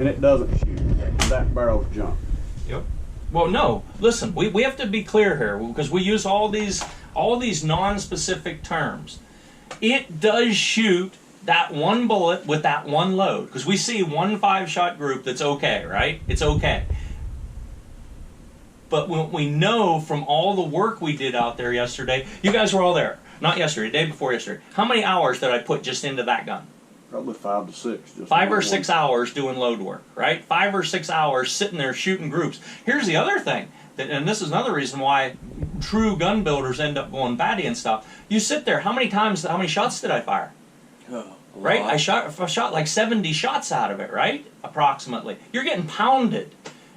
and it doesn't shoot, that barrel's junk. Yep. Well, no. Listen, we have to be clear here because we use all these non-specific terms. It does shoot that one bullet with that one load because we see one 5-shot group that's okay, right? It's okay. But we know from all the work we did out there yesterday, you guys were all there. Not yesterday, the day before yesterday. How many hours did I put just into that gun? Probably 5 to 6. Just 5 or 6 hours doing load work, right? 5 or 6 hours sitting there shooting groups. Here's the other thing, and this is another reason why true gun builders end up going batty and stuff. You sit there, how many shots did I fire? Right? I shot like 70 shots out of it, right? Approximately. You're getting pounded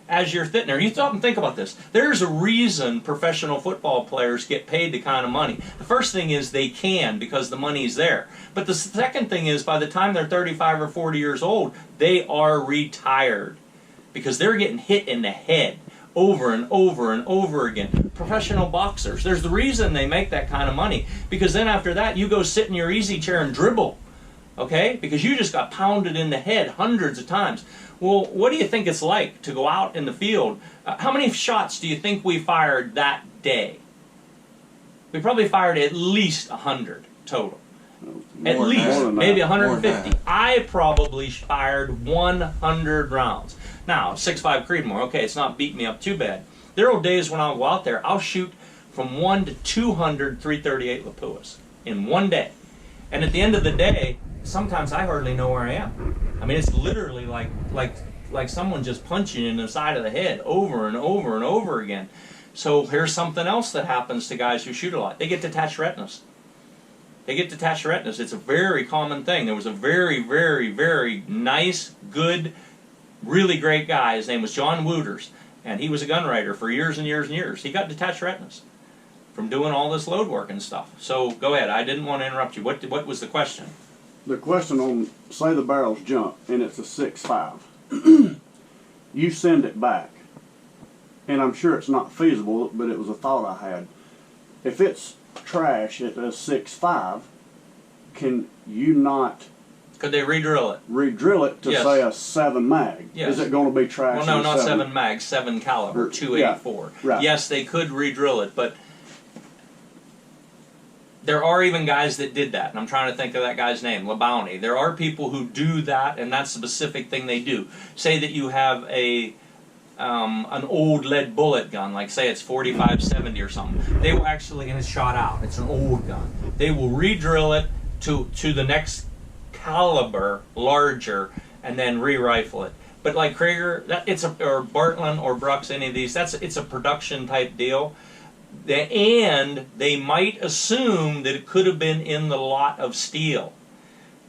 as you're sitting there. You stop and think about this. There's a reason professional football players get paid the kind of money. The first thing is they can because the money's there. But the second thing is by the time they're 35 or 40 years old, they are retired because they're getting hit in the head over and over and over again. Professional boxers, there's the reason they make that kind of money because then after that you go sit in your easy chair and dribble, okay? Because you just got pounded in the head hundreds of times. Well, what do you think it's like to go out in the field? How many shots do you think we fired that day? We probably fired at least 100 total. At least, maybe 150. I probably fired 100 rounds. Now, 6.5 Creedmoor, okay, it's not beating me up too bad. There are days when I'll go out there, I'll shoot from 1 to 200 338 Lapuas in one day. And at the end of the day, sometimes I hardly know where I am. I mean, it's literally like someone just punching you in the side of the head over and over and over again. So here's something else that happens to guys who shoot a lot. They get detached retinas. They get detached retinas. It's a very common thing. There was a very, very, very nice, good, really great guy. His name was John Wooters, and he was a gun writer for years and years and years. He got detached retinas from doing all this load work and stuff. So go ahead. I didn't want to interrupt you. What was the question? The question on, say the barrel's junk and it's a 6.5. You send it back. And I'm sure it's not feasible, but it was a thought I had. If it's trash at a 6.5, can you not... Could they re-drill it? Re-drill it to, yes, say a 7 mag? Yes. Is it going to be trash? Well, no, not 7 mag, 7 caliber, 284. Yeah, right. Yes, they could re-drill it, but there are even guys that did that, and I'm trying to think of that guy's name, LeBounty. There are people who do that, and that's the specific thing they do. Say that you have an old lead bullet gun, like say it's 45-70 or something. They will actually, and it's shot out, it's an old gun. They will re-drill it to the next caliber, larger, and then re-rifle it. But like Krieger, or Bartlein or Brooks, any of these, it's a production type deal. And they might assume that it could have been in the lot of steel.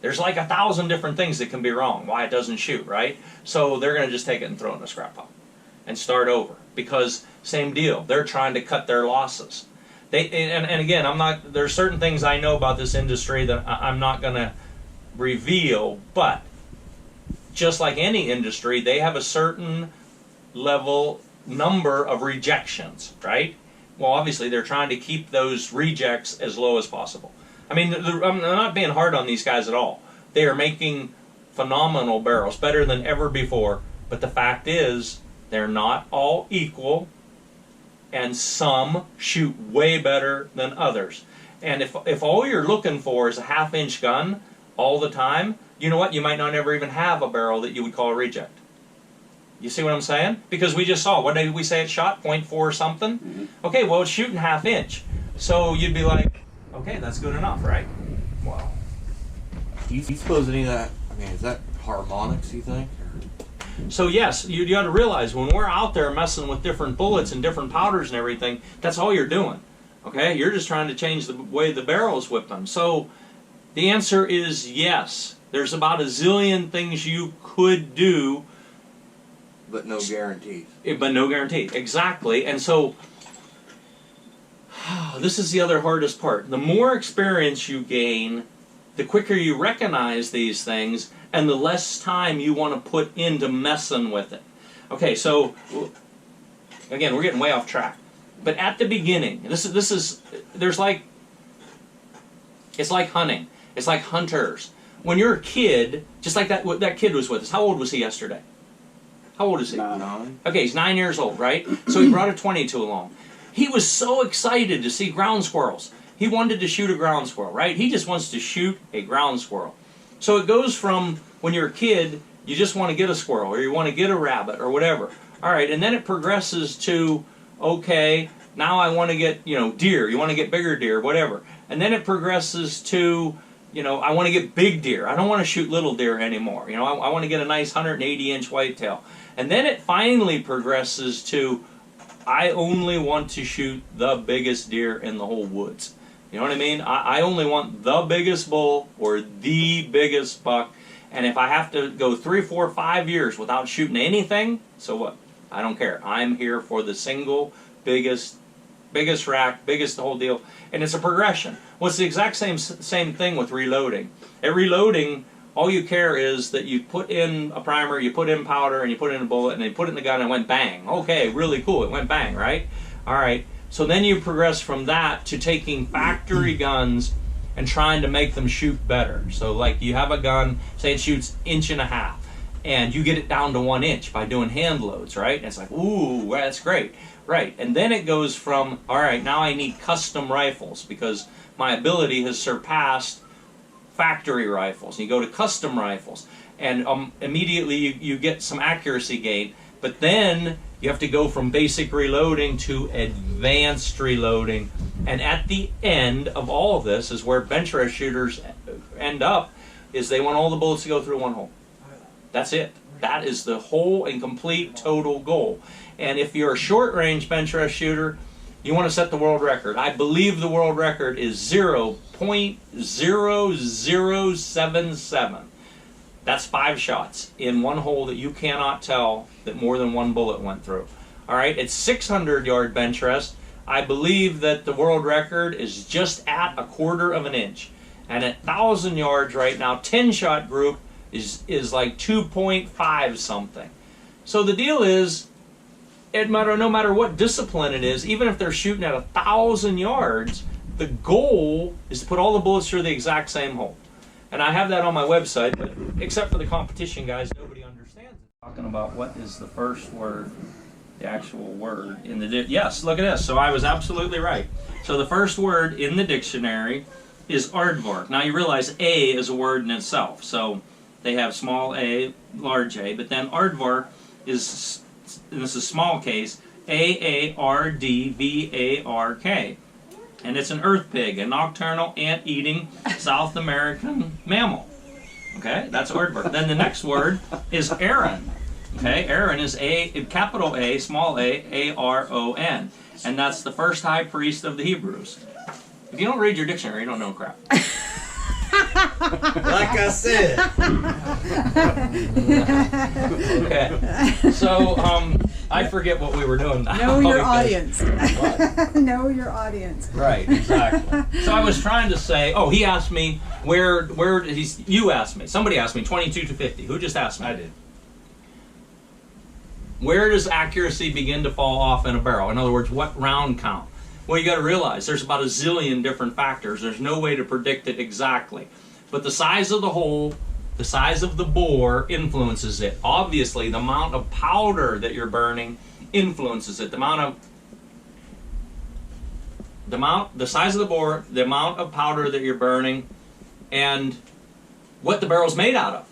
There's like 1,000 different things that can be wrong, why it doesn't shoot, right? So they're going to just take it and throw it in a scrap pile and start over because same deal. They're trying to cut their losses. And again, there's certain things I know about this industry that I'm not going to reveal, but just like any industry, they have a certain number of rejections, right? Well, obviously, they're trying to keep those rejects as low as possible. I mean, I'm not being hard on these guys at all. They are making phenomenal barrels, better than ever before. But the fact is, they're not all equal, and some shoot way better than others. And if all you're looking for is a half-inch gun all the time, you know what? You might not ever even have a barrel that you would call a reject. You see what I'm saying? Because we just saw, what did we say it shot? 0.4 or something? Mm-hmm. Okay, well, it's shooting half-inch. So you'd be like, okay, that's good enough, right? Wow. Do you suppose any of that, I mean, is that harmonics, you think? So yes, you got to realize when we're out there messing with different bullets and different powders and everything, that's all you're doing. Okay? You're just trying to change the way the barrels whip them. So the answer is yes. There's about a zillion things you could do. But no guarantees. But no guarantee. Exactly. And so this is the other hardest part. The more experience you gain, the quicker you recognize these things, and the less time you want to put into messing with it. Okay, so again, we're getting way off track. But at the beginning, it's like hunting. It's like hunters. When you're a kid, just like that kid was with us. How old was he yesterday? How old is he? 9. Okay, he's 9 years old, right? So he brought a .22 along. He was so excited to see ground squirrels. He wanted to shoot a ground squirrel, right? He just wants to shoot a ground squirrel. So it goes from when you're a kid, you just want to get a squirrel or you want to get a rabbit or whatever. All right, and then it progresses to, okay, now I want to get, deer. You want to get bigger deer, whatever. And then it progresses to, I want to get big deer. I don't want to shoot little deer anymore. I want to get a nice 180-inch whitetail. And then it finally progresses to, I only want to shoot the biggest deer in the whole woods. You know what I mean? I only want the biggest bull or the biggest buck. And if I have to go 3, 4, 5 years without shooting anything, so what? I don't care. I'm here for the single biggest rack, biggest the whole deal. And it's a progression. Well, it's the exact same thing with reloading. At reloading, all you care is that you put in a primer, you put in powder, and you put in a bullet, and you put it in the gun and it went bang. Okay, really cool. It went bang, right? All right. So then you progress from that to taking factory guns and trying to make them shoot better. So like you have a gun, say it shoots 1.5 inches, and you get it down to 1 inch by doing hand loads, right? And it's like, ooh, that's great. Right, and then it goes from, all right, now I need custom rifles because my ability has surpassed factory rifles. And you go to custom rifles, and immediately you get some accuracy gain, but then you have to go from basic reloading to advanced reloading. And at the end of all of this is where bench rest shooters end up, is they want all the bullets to go through one hole. That's it. That is the whole and complete total goal. And if you're a short-range bench rest shooter, you want to set the world record. I believe the world record is 0.0077. That's 5 shots in one hole that you cannot tell that more than one bullet went through. All right, it's 600-yard bench rest. I believe that the world record is just at 1/4 inch. And at 1,000 yards right now, 10-shot group is like 2.5 something. So the deal is, no matter what discipline it is, even if they're shooting at 1,000 yards, the goal is to put all the bullets through the exact same hole. And I have that on my website, but except for the competition guys, nobody understands it. Talking about what is the first word, the actual word in the yes, look at this. So I was absolutely right. So the first word in the dictionary is aardvark. Now you realize A is a word in itself. So they have small a, large a, but then aardvark is, and this is small case, A-A-R-D-V-A-R-K. And it's an earth pig, a nocturnal ant-eating South American mammal. Okay, that's aardvark. Then the next word is Aaron. Okay, Aaron is capital A, small a, A-R-O-N. And that's the first high priest of the Hebrews. If you don't read your dictionary, you don't know crap. Like I said. Okay. So, I forget what we were doing now. Know your audience. Know your audience. Right, exactly. So I was trying to say, oh, he asked me you asked me, somebody asked me 22 to 50. Who just asked me? I did. Where does accuracy begin to fall off in a barrel? In other words, what round count? Well, you got to realize there's about a zillion different factors. There's no way to predict it exactly. But the size of the hole, the size of the bore influences it. Obviously, the amount of powder that you're burning influences it. The size of the bore, the amount of powder that you're burning, and what the barrel's made out of.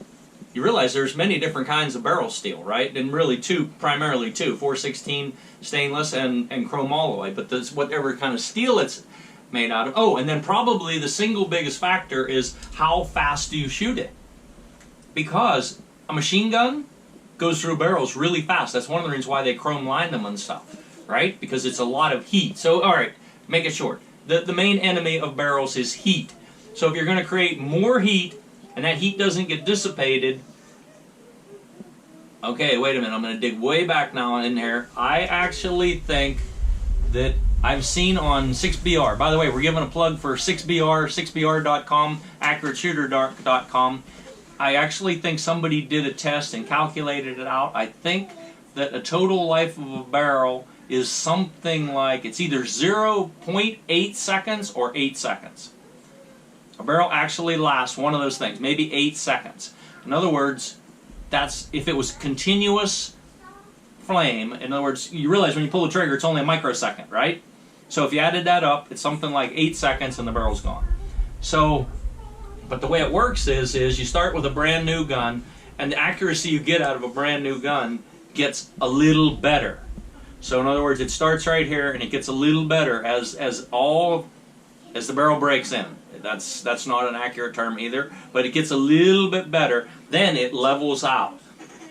You realize there's many different kinds of barrel steel, right? And really primarily two, 416 stainless and chrome alloy, but that's whatever kind of steel it's made out of. Oh, and then probably the single biggest factor is how fast do you shoot it? Because a machine gun goes through barrels really fast. That's one of the reasons why they chrome line them and stuff, right? Because it's a lot of heat. So, all right, make it short. The main enemy of barrels is heat. So if you're going to create more heat, and that heat doesn't get dissipated. Okay, wait a minute. I'm going to dig way back now in here. I actually think that I've seen on 6BR. By the way, we're giving a plug for 6BR, 6BR.com, AccurateShooter.com. I actually think somebody did a test and calculated it out. I think that a total life of a barrel is something like, it's either 0.8 seconds or 8 seconds. A barrel actually lasts one of those things, maybe 8 seconds. In other words, that's if it was continuous flame, in other words, you realize when you pull the trigger, it's only a microsecond, right? So if you added that up, it's something like 8 seconds and the barrel's gone. So, but the way it works is you start with a brand new gun, and the accuracy you get out of a brand new gun gets a little better. So in other words, it starts right here and it gets a little better as the barrel breaks in. That's not an accurate term either, but it gets a little bit better. Then it levels out.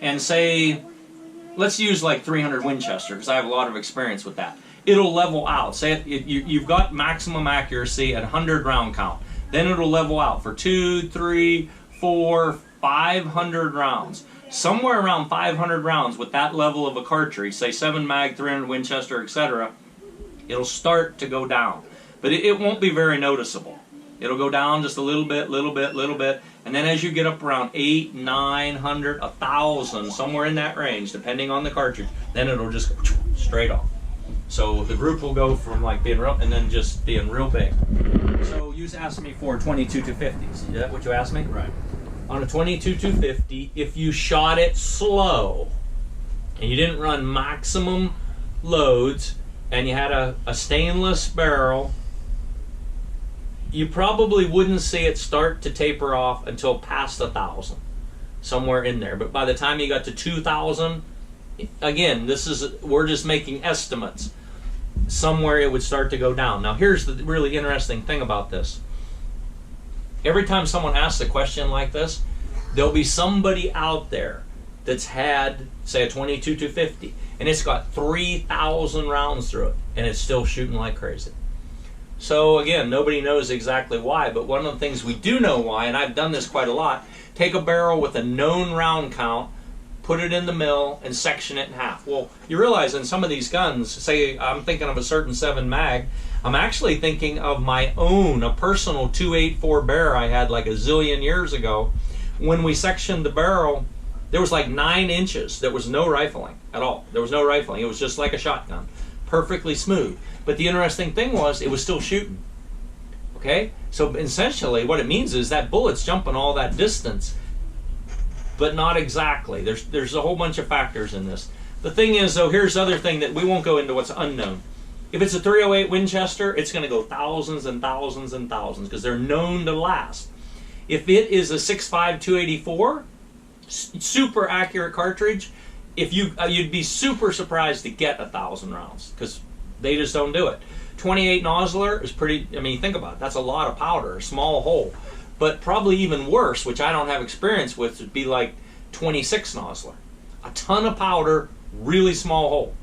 And say, let's use like 300 Winchester, because I have a lot of experience with that. It'll level out. Say you've got maximum accuracy at 100 round count. Then it'll level out for 2, 3, 4, 500 rounds. Somewhere around 500 rounds with that level of a cartridge, say 7 mag, 300 Winchester, etc., it'll start to go down. But it won't be very noticeable. It'll go down just a little bit, and then as you get up around 800, 900, 1,000, somewhere in that range, depending on the cartridge, then it'll just go straight off. So the group will go from like being real, and then just being real big. So you asked me for 22-250s. Is that what you asked me? Right. On a 22-250, if you shot it slow, and you didn't run maximum loads, and you had a stainless barrel, you probably wouldn't see it start to taper off until past 1,000, somewhere in there. But by the time you got to 2,000, again, we're just making estimates. Somewhere it would start to go down. Now here's the really interesting thing about this. Every time someone asks a question like this, there'll be somebody out there that's had, say, a 22-250, and it's got 3,000 rounds through it, and it's still shooting like crazy. So again, nobody knows exactly why, but one of the things we do know why, and I've done this quite a lot, take a barrel with a known round count, put it in the mill, and section it in half. Well, you realize in some of these guns, say I'm thinking of a certain 7 mag, I'm actually thinking of my own, a personal 284 Bear I had like a zillion years ago. When we sectioned the barrel, there was like 9 inches. There was no rifling at all. There was no rifling. It was just like a shotgun. Perfectly smooth. But the interesting thing was, it was still shooting. Okay? So essentially what it means is that bullet's jumping all that distance, but not exactly. There's a whole bunch of factors in this. The thing is, though, here's the other thing that we won't go into what's unknown. If it's a 308 Winchester, it's going to go thousands and thousands and thousands because they're known to last. If it is a 6.5 284, super accurate cartridge, if you'd be super surprised to get 1,000 rounds because they just don't do it. 28 nozzler is pretty, I mean, think about it. That's a lot of powder, a small hole. But probably even worse, which I don't have experience with, would be like 26 nozzler. A ton of powder, really small hole.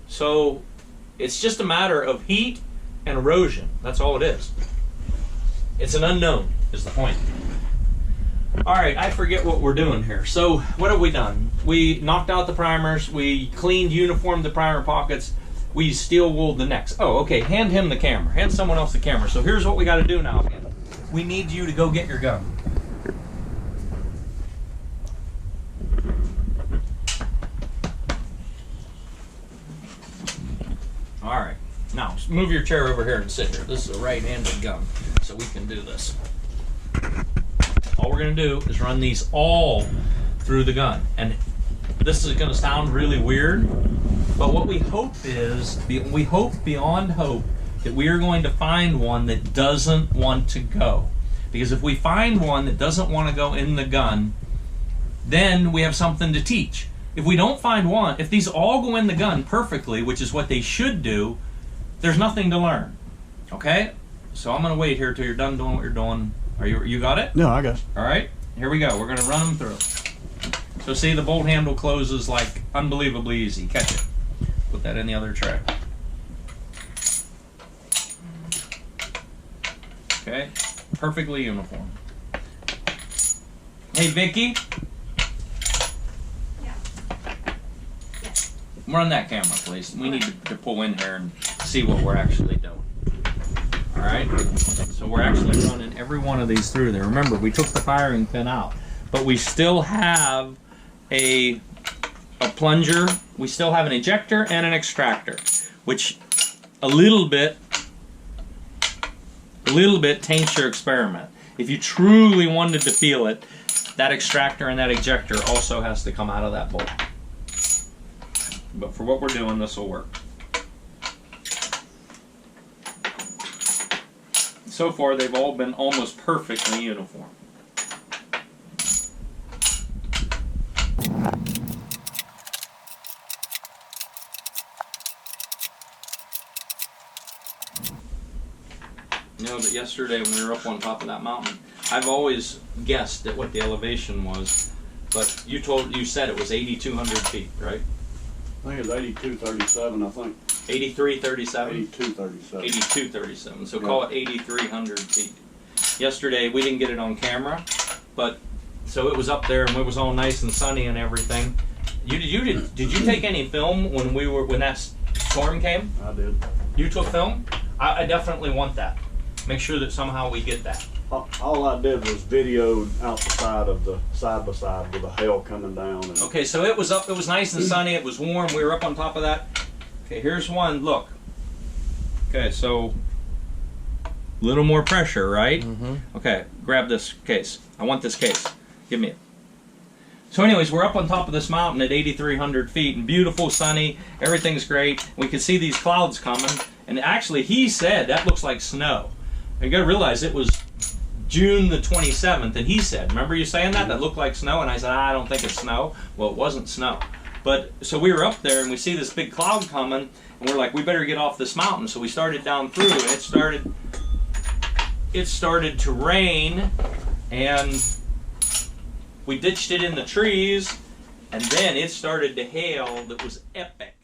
So it's just a matter of heat and erosion. That's all it is. It's an unknown, is the point. All right, I forget what we're doing here. So what have we done? We knocked out the primers. We cleaned, uniformed the primer pockets. We steel wooled the necks. Oh, okay, hand him the camera. Hand someone else the camera. So here's what we got to do now again. We need you to go get your gun. All right, now move your chair over here and sit here. This is a right-handed gun, so we can do this. All we're going to do is run these all through the gun. And this is going to sound really weird, but what we hope is, we hope beyond hope that we are going to find one that doesn't want to go. Because if we find one that doesn't want to go in the gun, then we have something to teach. If we don't find one, if these all go in the gun perfectly, which is what they should do, there's nothing to learn. Okay? So I'm going to wait here till you're done doing what you're doing. You got it? No, I got it. All right, here we go. We're going to run them through. So see, the bolt handle closes like unbelievably easy. Catch it. Put that in the other tray. Okay, perfectly uniform. Hey, Vicky. Yeah. Yes. Run that camera, please. We need to pull in here and see what we're actually doing. All right, so we're actually running every one of these through there. Remember, we took the firing pin out, but we still have a plunger, we still have an ejector and an extractor, which a little bit taints your experiment. If you truly wanted to feel it, that extractor and that ejector also has to come out of that bolt. But for what we're doing, this will work. So far, they've all been almost perfectly uniform. You know, but yesterday when we were up on top of that mountain, I've always guessed at what the elevation was, but you said it was 8,200 feet, right? I think it's 8237, I think. 8337? 8237. 8237, so call it 8,300 feet. Yesterday we didn't get it on camera, but so it was up there and it was all nice and sunny and everything. Did you take any film when that storm came? I did. You took film? I definitely want that. Make sure that somehow we get that. All I did was videoed out the side of the side by side with the hail coming down. And Okay, so it was up. It was nice and sunny. It was warm. We were up on top of that. Okay, here's one. Look. Okay, so a little more pressure, right? Mm-hmm. Okay, grab this case. I want this case. Give me it. So anyways, we're up on top of this mountain at 8,300 feet and beautiful, sunny, everything's great. We could see these clouds coming, and actually he said that looks like snow. You gotta realize it was June the 27th, and he said, remember you saying that? That looked like snow, and I said, I don't think it's snow. Well, it wasn't snow. But, so we were up there, and we see this big cloud coming, and we're like, we better get off this mountain. So we started down through, and it started to rain, and we ditched it in the trees, and then it started to hail that was epic.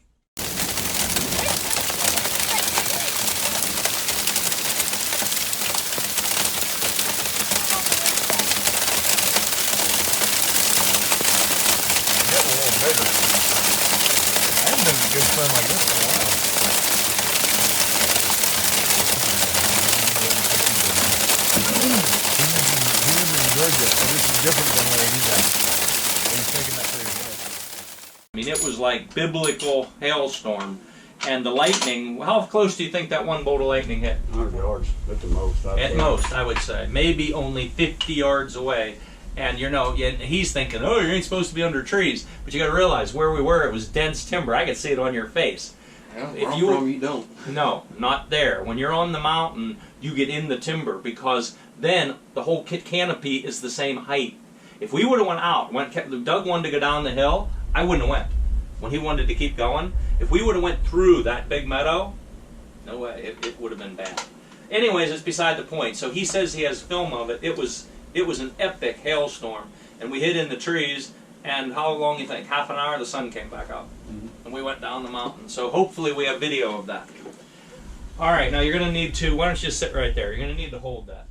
I haven't been a good friend like this for a while. He lives in Georgia, so this is different than where he's at. He's taking that for his life. I mean, it was like biblical hailstorm. And the lightning, how close do you think that one bolt of lightning hit? 100 yards at the most. I'd At say. most, I would say. Maybe only 50 yards away. And you know, he's thinking, oh, you ain't supposed to be under trees. But you got to realize where we were, it was dense timber. I could see it on your face. Yeah, If you don't. No, not there. When you're on the mountain, you get in the timber because then the whole canopy is the same height. If we would have went out, Doug wanted to go down the hill, I wouldn't have went. When he wanted to keep going, if we would have went through that big meadow, no way, it would have been bad. Anyways, it's beside the point. So he says he has film of it. It was an epic hailstorm, and we hid in the trees. And how long you think? Half an hour, the sun came back up, and we went down the mountain. So hopefully we have video of that. All right, now you're going to need to. Why don't you just sit right there? You're going to need to hold that.